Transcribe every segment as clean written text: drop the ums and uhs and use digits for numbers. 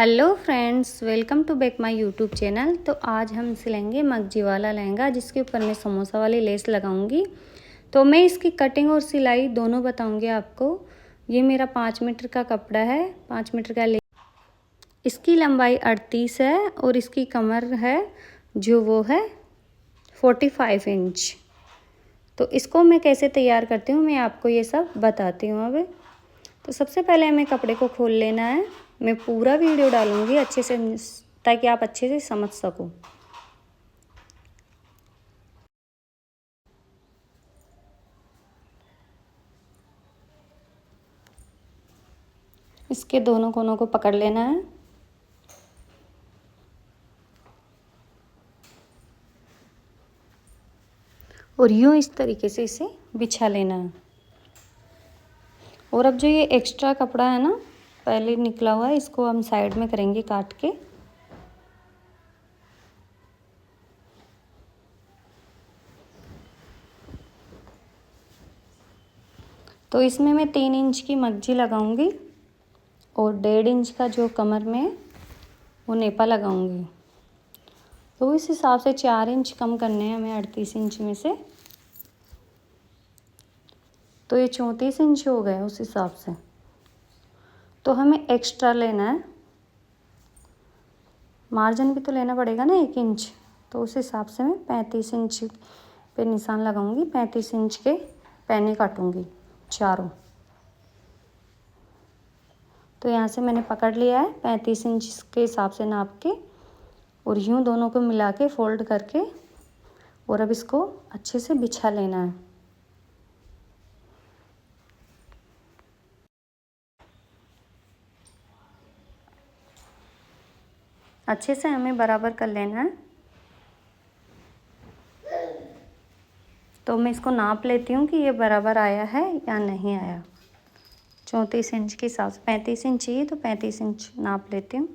Hello friends, welcome to back my YouTube channel. तो आज हम सिलेंगे मगजी वाला लहंगा, जिसके ऊपर मैं समोसा वाली लेस लगाऊंगी। तो मैं इसकी कटिंग और सिलाई दोनों बताऊंगी आपको। ये मेरा 5 मीटर का कपड़ा है, 5 मीटर का लेस। इसकी लंबाई 38 है और इसकी कमर है जो वो है 45 इंच। तो इसको मैं कैसे तैयार करती हूँ मैं आपको ये सब बताती हूँ अब। तो सबसे पहले हमें कपड़े को खोल लेना है। मैं पूरा वीडियो डालूंगी अच्छे से, ताकि आप अच्छे से समझ सको। इसके दोनों कोनों को पकड़ लेना है और यूं इस तरीके से इसे बिछा लेना है। और अब जो ये एक्स्ट्रा कपड़ा है ना, पहले निकला हुआ है, इसको हम साइड में करेंगे काट के। तो इसमें मैं 3 इंच की मगजी लगाऊंगी और 1.5 इंच का जो कमर में वो नेपा लगाऊंगी। तो इस हिसाब से 4 इंच कम करने हैं हमें 38 इंच में से। तो ये 34 इंच हो गए उस हिसाब से। तो हमें एक्स्ट्रा लेना है, मार्जिन भी तो लेना पड़ेगा ना 1 इंच। तो उस हिसाब से मैं 35 इंच पे निशान लगाऊंगी। 35 इंच के पैने काटूंगी चारों। तो यहाँ से मैंने पकड़ लिया है 35 इंच के हिसाब से नाप के, और यूँ दोनों को मिला के फोल्ड करके, और अब इसको अच्छे से बिछा लेना है। अच्छे से हमें बराबर कर लेना है। तो मैं इसको नाप लेती हूँ कि ये बराबर आया है या नहीं आया। 34 इंच के हिसाब से 35 इंच चाहिए, तो 35 इंच नाप लेती हूँ।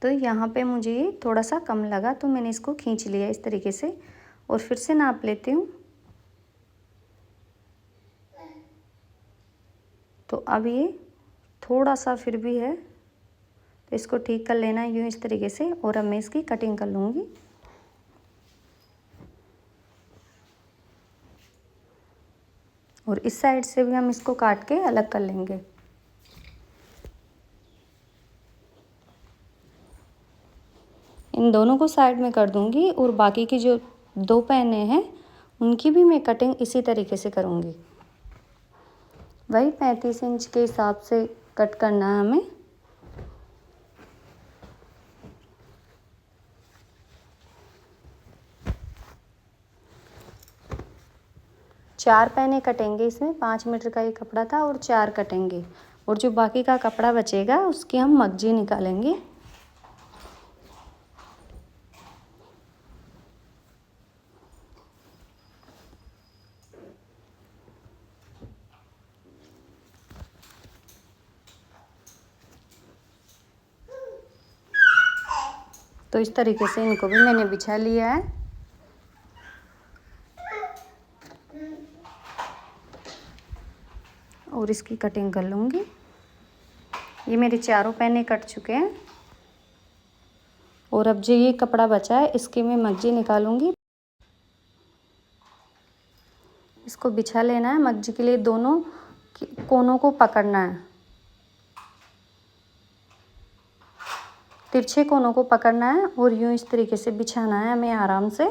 तो यहाँ पे मुझे थोड़ा सा कम लगा, तो मैंने इसको खींच लिया इस तरीके से, और फिर से नाप लेती हूँ। तो अब ये थोड़ा सा फिर भी है, तो इसको ठीक कर लेना है यूँ इस तरीके से। और अब मैं इसकी कटिंग कर लूँगी। और इस साइड से भी हम इसको काट के अलग कर लेंगे। इन दोनों को साइड में कर दूँगी, और बाकी की जो 2 पैने हैं उनकी भी मैं कटिंग इसी तरीके से करूँगी। वही 35 इंच के हिसाब से कट करना है हमें। चार पैने कटेंगे इसमें। 5 मीटर का ये कपड़ा था और 4 कटेंगे, और जो बाकी का कपड़ा बचेगा उसकी हम मगजी निकालेंगे। तो इस तरीके से इनको भी मैंने बिछा लिया है। और इसकी कटिंग कर लूँगी। ये मेरे चारों पैने कट चुके हैं, और अब जो ये कपड़ा बचा है इसकी मैं मगजी निकालूंगी। इसको बिछा लेना है। मगजी के लिए दोनों कोनों को पकड़ना है, तिरछे कोनों को पकड़ना है, और यूँ इस तरीके से बिछाना है हमें आराम से,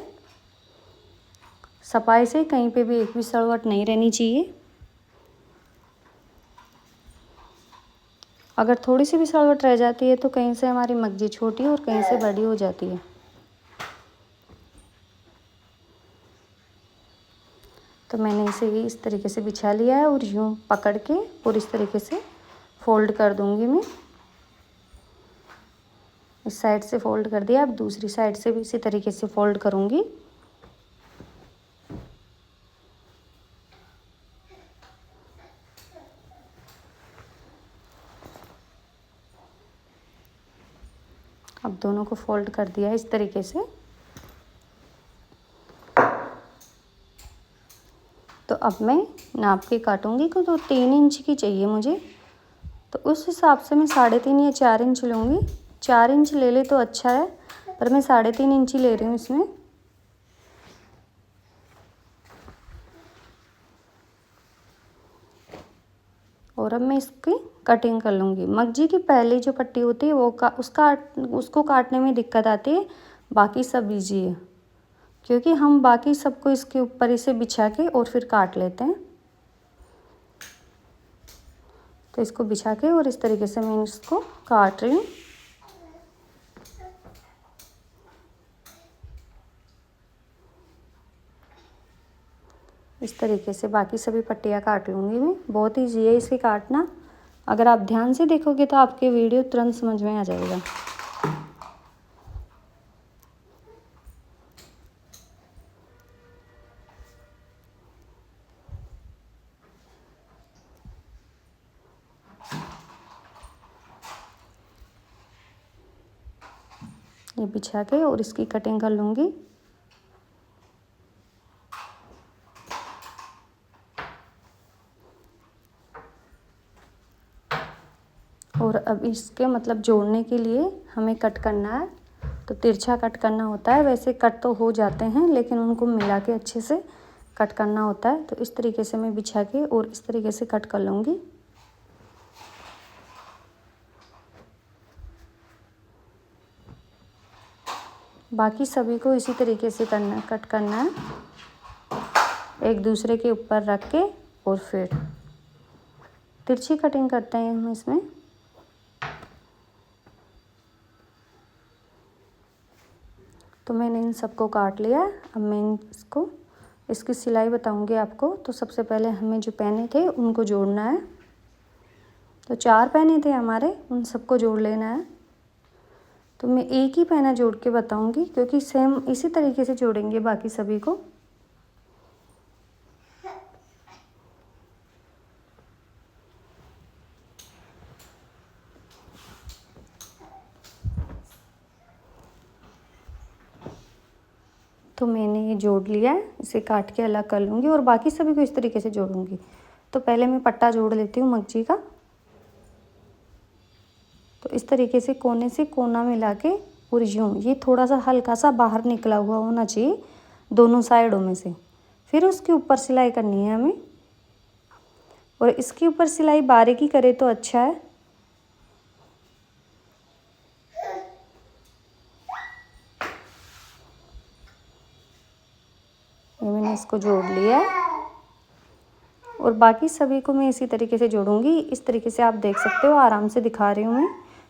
सफाई से। कहीं पे भी एक भी सलवट नहीं रहनी चाहिए। अगर थोड़ी सी भी सलवट रह जाती है तो कहीं से हमारी मगजी छोटी और कहीं से बड़ी हो जाती है। तो मैंने इसे इस तरीके से बिछा लिया है, और यूँ पकड़ के और इस तरीके से फोल्ड कर दूँगी मैं। इस साइड से फोल्ड कर दिया, अब दूसरी साइड से भी इसी तरीके से फोल्ड करूँगी। अब दोनों को फोल्ड कर दिया इस तरीके से। तो अब मैं नाप के काटूंगी तो 3 इंच की चाहिए मुझे, तो उस हिसाब से मैं 3.5 या 4 इंच लूँगी। 4 इंच ले ले तो अच्छा है, पर मैं 3.5 इंच ही ले रही हूँ इसमें। और अब मैं इसकी कटिंग कर लूँगी। मगजी की पहली जो पट्टी होती है वो उसको काटने में दिक्कत आती है, बाकी सब ईजी है, क्योंकि हम बाकी सबको इसके ऊपर इसे बिछा के और फिर काट लेते हैं। तो इसको बिछा के और इस तरीके से मैं इसको काट रही हूँ। इस तरीके से बाकी सभी पट्टियाँ काट लूँगी मैं। बहुत ईजी है इसे काटना, अगर आप ध्यान से देखोगे तो आपके वीडियो तुरंत समझ में आ जाएगा। ये बिछा के और इसकी कटिंग कर लूँगी। और अब इसके मतलब जोड़ने के लिए हमें कट करना है, तो तिरछा कट करना होता है। वैसे कट तो हो जाते हैं, लेकिन उनको मिला के अच्छे से कट करना होता है। तो इस तरीके से मैं बिछा के और इस तरीके से कट कर लूँगी। बाकी सभी को इसी तरीके से कट करना है, एक दूसरे के ऊपर रख के, और फिर तिरछी कटिंग करते हैं हम इसमें। तो मैंने इन सबको काट लिया। अब मैं इसकी सिलाई बताऊंगी आपको। तो सबसे पहले हमें जो पैने थे उनको जोड़ना है। तो 4 पैने थे हमारे, उन सबको जोड़ लेना है। तो मैं एक ही पैना जोड़ के बताऊंगी, क्योंकि सेम इसी तरीके से जोड़ेंगे बाकी सभी को। तो मैंने ये जोड़ लिया है, इसे काट के अलग कर लूँगी और बाकी सभी को इस तरीके से जोड़ूंगी। तो पहले मैं पट्टा जोड़ लेती हूँ मगजी का। तो इस तरीके से कोना मिला के, और यूँ ये थोड़ा सा हल्का सा बाहर निकला हुआ होना चाहिए दोनों साइडों में से। फिर उसके ऊपर सिलाई करनी है हमें, और इसके ऊपर सिलाई बारीकी करे तो अच्छा है। ये मैंने इसको जोड़ लिया है, और बाकी सभी को मैं इसी तरीके से जोड़ूंगी। इस तरीके से आप देख सकते हो, आराम से दिखा रही हूँ मैं।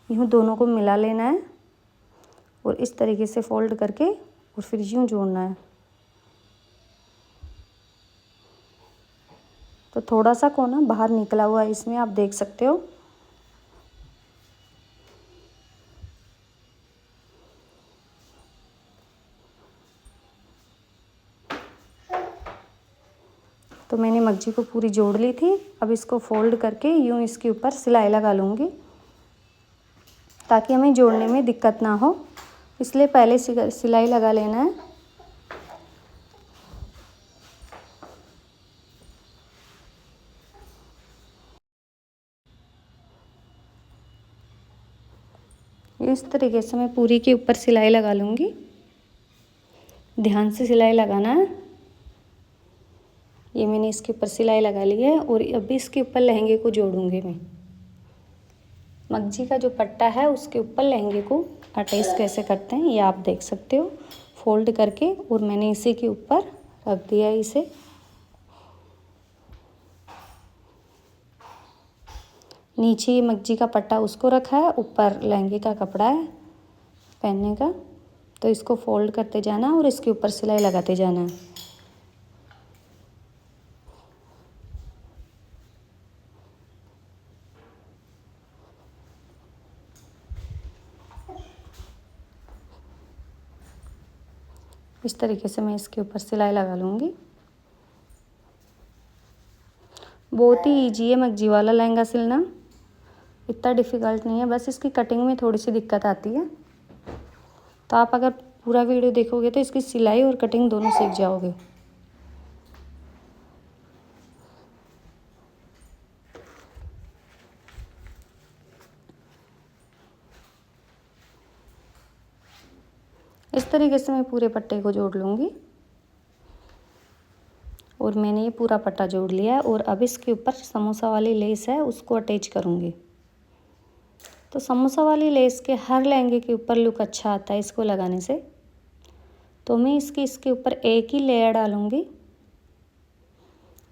यूँ दोनों को मिला लेना है और इस तरीके से फोल्ड करके और फिर यूँ जोड़ना है। तो थोड़ा सा कोना बाहर निकला हुआ है इसमें, आप देख सकते हो। तो मैंने मगजी को पूरी जोड़ ली थी। अब इसको फोल्ड करके यूँ इसके ऊपर सिलाई लगा लूँगी, ताकि हमें जोड़ने में दिक्कत ना हो, इसलिए पहले सिलाई लगा लेना है। इस तरीके से मैं पूरी के ऊपर सिलाई लगा लूँगी। ध्यान से सिलाई लगाना है। ये मैंने इसके ऊपर सिलाई लगा ली है, और अभी इसके ऊपर लहंगे को जोड़ूंगी मैं। मगजी का जो पट्टा है उसके ऊपर लहंगे को अटैच कैसे करते हैं ये आप देख सकते हो, फोल्ड करके। और मैंने इसी के ऊपर रख दिया इसे। नीचे ये मगजी का पट्टा उसको रखा है, ऊपर लहंगे का कपड़ा है पहनने का। तो इसको फोल्ड करते जाना और इसके ऊपर सिलाई लगाते जाना है। इस तरीके से मैं इसके ऊपर सिलाई लगा लूँगी। बहुत ही ईजी है मगजी वाला लहंगा सिलना, इतना डिफ़िकल्ट नहीं है, बस इसकी कटिंग में थोड़ी सी दिक्कत आती है। तो आप अगर पूरा वीडियो देखोगे तो इसकी सिलाई और कटिंग दोनों सीख जाओगे। इस तरीके से मैं पूरे पट्टे को जोड़ लूँगी और मैंने ये पूरा पट्टा जोड़ लिया है। और अब इसके ऊपर समोसा वाली लेस है उसको अटैच करूँगी। तो समोसा वाली लेस के हर लहंगे के ऊपर लुक अच्छा आता है इसको लगाने से। तो मैं इसके ऊपर एक ही लेयर डालूँगी।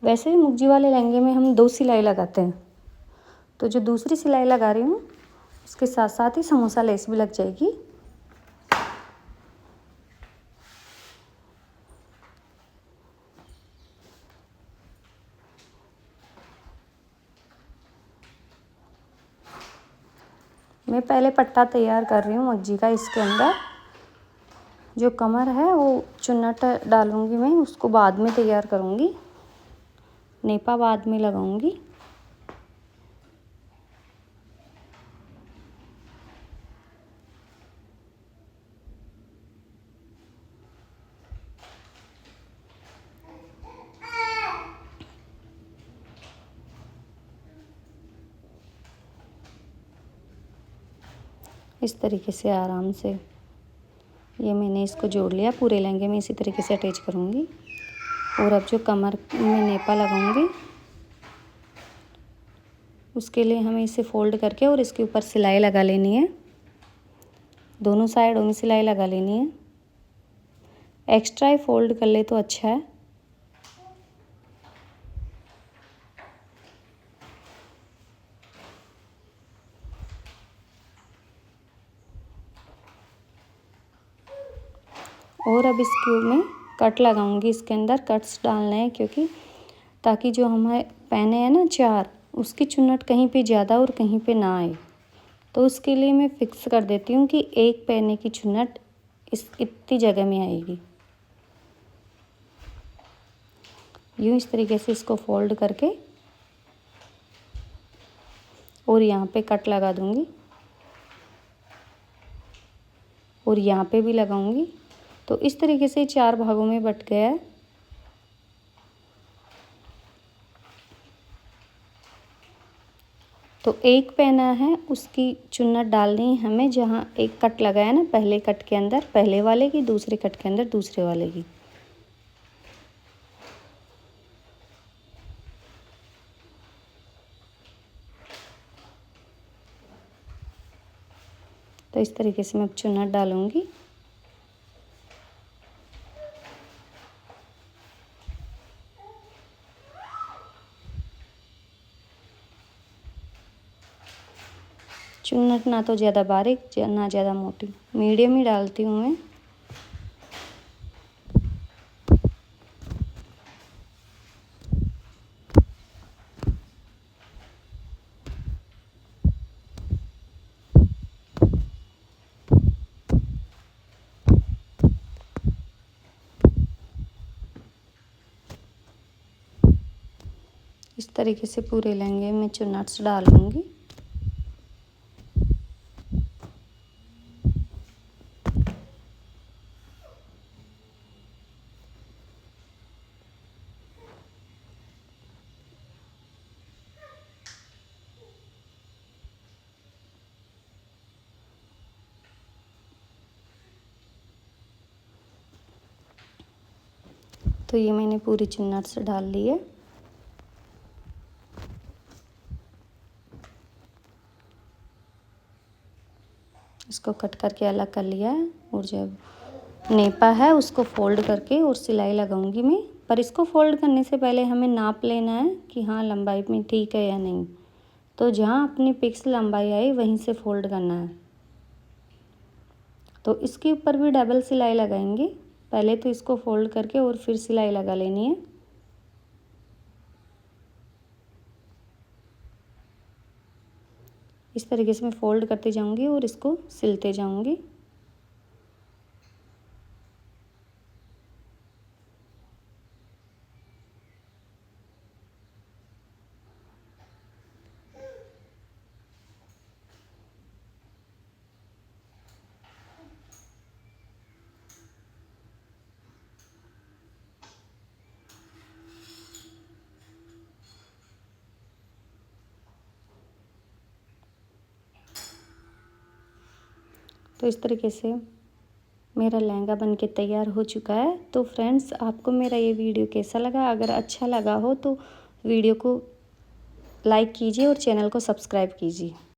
वैसे भी मुग्जी वाले लहंगे में हम 2 सिलाई लगाते हैं, तो जो दूसरी सिलाई लगा रही हूँ उसके साथ साथ ही समोसा लेस भी लग जाएगी। मैं पहले पट्टा तैयार कर रही हूँ मग्जी का। इसके अंदर जो कमर है वो चुन्नट डालूँगी मैं, उसको बाद में तैयार करूँगी, नेपा बाद में लगाऊँगी। इस तरीके से आराम से ये मैंने इसको जोड़ लिया। पूरे लहंगे में इसी तरीके से अटैच करूँगी। और अब जो कमर में नेपा लगाऊँगी उसके लिए हमें इसे फोल्ड करके और इसके ऊपर सिलाई लगा लेनी है। दोनों साइडों में सिलाई लगा लेनी है। एक्स्ट्रा ही फोल्ड कर ले तो अच्छा है। और अब इसके में कट लगाऊंगी। इसके अंदर कट्स डालने हैं क्योंकि ताकि जो हमें पहने हैं ना 4, उसकी चुन्नट कहीं पे ज़्यादा और कहीं पे ना आए। तो उसके लिए मैं फिक्स कर देती हूँ कि एक पहने की चुन्नट इतनी जगह में आएगी। यूँ इस तरीके से इसको फोल्ड करके और यहाँ पे कट लगा दूँगी और यहाँ पे भी लगाऊँगी। तो इस तरीके से 4 भागों में बट गया है। तो एक पहना है उसकी चुन्नट डालनी है हमें जहाँ एक कट लगाया ना पहले कट के अंदर पहले वाले की, दूसरे कट के अंदर दूसरे वाले की। तो इस तरीके से मैं चुन्नट डालूँगी। चुन्नट ना तो ज़्यादा बारीक ना ज़्यादा मोटी, मीडियम ही डालती हूँ मैं। इस तरीके से पूरे लहंगे में चुन्नट्स डालूँगी। तो ये मैंने पूरी चुन्नट्स डाल ली है। इसको कट करके अलग कर लिया है और जब नेपा है उसको फोल्ड करके और सिलाई लगाऊंगी मैं। पर इसको फोल्ड करने से पहले हमें नाप लेना है कि हाँ लंबाई में ठीक है या नहीं। तो जहाँ अपनी फिक्स लंबाई आई वहीं से फोल्ड करना है। तो इसके ऊपर भी डबल सिलाई लगाएंगे। पहले तो इसको फोल्ड करके और फिर सिलाई लगा लेनी है। इस तरीके से मैं फोल्ड करते जाऊंगी और इसको सिलते जाऊंगी। तो इस तरीके से मेरा लहंगा बनके तैयार हो चुका है। तो फ्रेंड्स, आपको मेरा ये वीडियो कैसा लगा? अगर अच्छा लगा हो तो वीडियो को लाइक कीजिए और चैनल को सब्सक्राइब कीजिए।